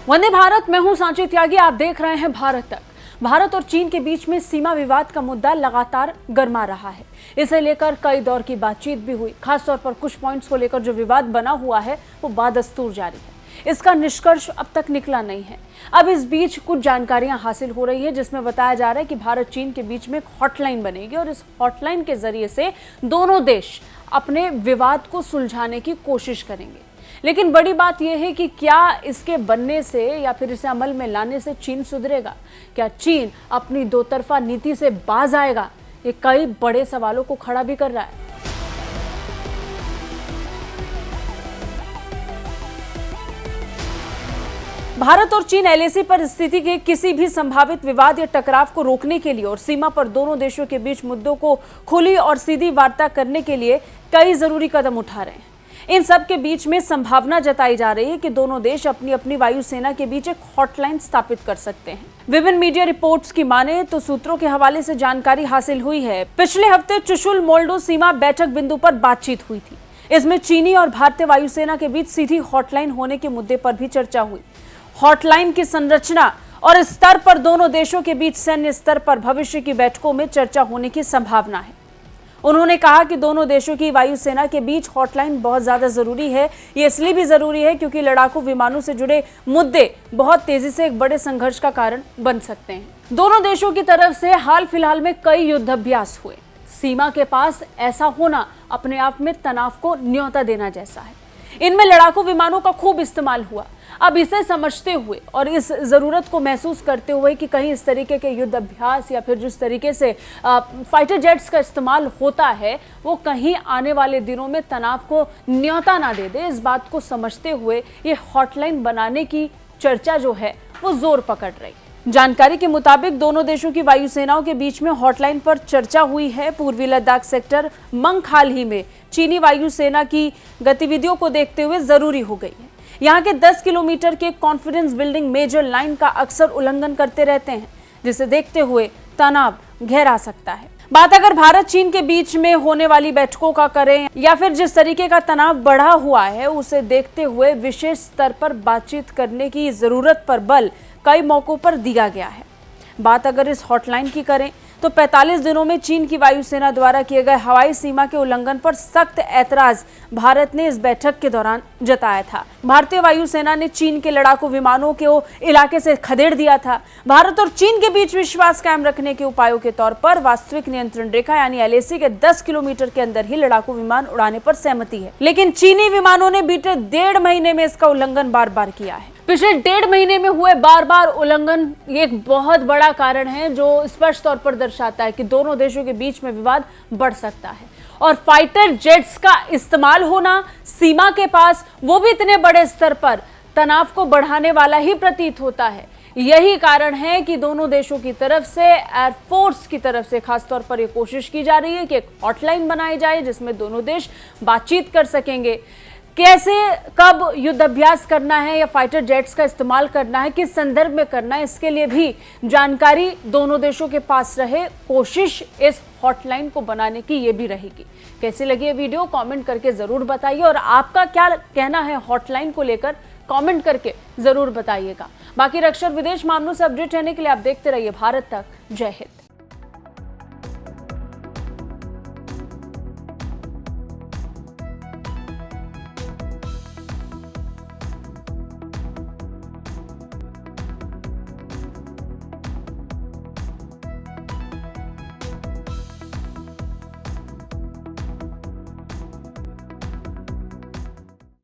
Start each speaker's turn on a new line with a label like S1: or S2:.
S1: वंदे भारत, मैं हूं सांची त्यागी, आप देख रहे हैं भारत तक। भारत और चीन के बीच में सीमा विवाद का मुद्दा लगातार गर्मा रहा है। इसे लेकर कई दौर की बातचीत भी हुई। खासतौर पर कुछ पॉइंट्स को लेकर जो विवाद बना हुआ है वो बादस्तूर जारी है। इसका निष्कर्ष अब तक निकला नहीं है। अब इस बीच कुछ जानकारियां हासिल हो रही है जिसमें बताया जा रहा है कि भारत चीन के बीच में एक हॉटलाइन बनेगी और इस हॉटलाइन के जरिए से दोनों देश अपने विवाद को सुलझाने की कोशिश करेंगे। लेकिन बड़ी बात यह है कि क्या इसके बनने से या फिर इसे अमल में लाने से चीन सुधरेगा? क्या चीन अपनी दो तरफा नीति से बाज आएगा? ये कई बड़े सवालों को खड़ा भी कर रहा है। भारत और चीन एलएसी पर स्थिति के किसी भी संभावित विवाद या टकराव को रोकने के लिए और सीमा पर दोनों देशों के बीच मुद्दों को खुली और सीधी वार्ता करने के लिए कई जरूरी कदम उठा रहे हैं। इन सब के बीच में संभावना जताई जा रही है कि दोनों देश अपनी अपनी वायुसेना के बीच एक हॉटलाइन स्थापित कर सकते हैं। विभिन्न मीडिया रिपोर्ट्स की माने तो सूत्रों के हवाले से जानकारी हासिल हुई है। पिछले हफ्ते चुशुल मोल्डो सीमा बैठक बिंदु पर बातचीत हुई थी। इसमें चीनी और भारतीय वायुसेना के बीच सीधी हॉटलाइन होने के मुद्दे पर भी चर्चा हुई। हॉटलाइन की संरचना और स्तर पर दोनों देशों के बीच सैन्य स्तर पर भविष्य की बैठकों में चर्चा होने की संभावना है। उन्होंने कहा कि दोनों देशों की वायुसेना के बीच हॉटलाइन बहुत ज्यादा जरूरी है। ये इसलिए भी जरूरी है क्योंकि लड़ाकू विमानों से जुड़े मुद्दे बहुत तेजी से एक बड़े संघर्ष का कारण बन सकते हैं। दोनों देशों की तरफ से हाल फिलहाल में कई युद्धाभ्यास हुए। सीमा के पास ऐसा होना अपने आप में तनाव को न्योता देना जैसा है। इनमें लड़ाकू विमानों का खूब इस्तेमाल हुआ। अब इसे समझते हुए और इस जरूरत को महसूस करते हुए कि कहीं इस तरीके के युद्ध अभ्यास या फिर जिस तरीके से फाइटर जेट्स का इस्तेमाल होता है वो कहीं आने वाले दिनों में तनाव को न्योता ना दे दे, इस बात को समझते हुए ये हॉटलाइन बनाने की चर्चा जो है वो जोर पकड़ रही है। जानकारी के मुताबिक दोनों देशों की वायुसेनाओं के बीच में हॉटलाइन पर चर्चा हुई है। पूर्वी लद्दाख सेक्टर मंग हाल ही में चीनी वायुसेना की गतिविधियों को देखते हुए जरूरी हो गई है। यहाँ के 10 किलोमीटर के कॉन्फिडेंस बिल्डिंग मेजर लाइन का अक्सर उल्लंघन करते रहते हैं, जिसे देखते हुए तनाव गहरा सकता है। बात अगर भारत चीन के बीच में होने वाली बैठकों का करें या फिर जिस तरीके का तनाव बढ़ा हुआ है उसे देखते हुए विशेष स्तर पर बातचीत करने की जरूरत पर बल कई मौकों पर दिया गया है। बात अगर इस हॉटलाइन की करें तो 45 दिनों में चीन की वायुसेना द्वारा किए गए हवाई सीमा के उल्लंघन पर सख्त ऐतराज भारत ने इस बैठक के दौरान जताया था। भारतीय वायुसेना ने चीन के लड़ाकू विमानों को इलाके से खदेड़ दिया था। भारत और चीन के बीच विश्वास कायम रखने के उपायों के तौर पर वास्तविक नियंत्रण रेखा यानी एलएसी के 10 किलोमीटर के अंदर ही लड़ाकू विमान उड़ाने पर सहमति है। लेकिन चीनी विमानों ने बीते 1.5 महीने में इसका उल्लंघन बार बार किया है। पिछले 1.5 महीने में हुए बार बार उल्लंघन एक बहुत बड़ा कारण है जो स्पष्ट तौर पर दर्शाता है कि दोनों देशों के बीच में विवाद बढ़ सकता है। और फाइटर जेट्स का इस्तेमाल होना सीमा के पास, वो भी इतने बड़े स्तर पर, तनाव को बढ़ाने वाला ही प्रतीत होता है। यही कारण है कि दोनों देशों की तरफ से, एयरफोर्स की तरफ से खासतौर पर यह कोशिश की जा रही है कि एक हॉटलाइन बनाई जाए जिसमें दोनों देश बातचीत कर सकेंगे। कैसे, कब युद्ध अभ्यास करना है या फाइटर जेट्स का इस्तेमाल करना है, किस संदर्भ में करना है, इसके लिए भी जानकारी दोनों देशों के पास रहे। कोशिश इस हॉटलाइन को बनाने की ये भी रहेगी। कैसी लगी ये वीडियो कमेंट करके जरूर बताइए और आपका क्या कहना है हॉटलाइन को लेकर कमेंट करके जरूर बताइएगा। बाकी रक्षा और विदेश मामलों से अपडेट रहने के लिए आप देखते रहिए भारत तक। जय हिंद।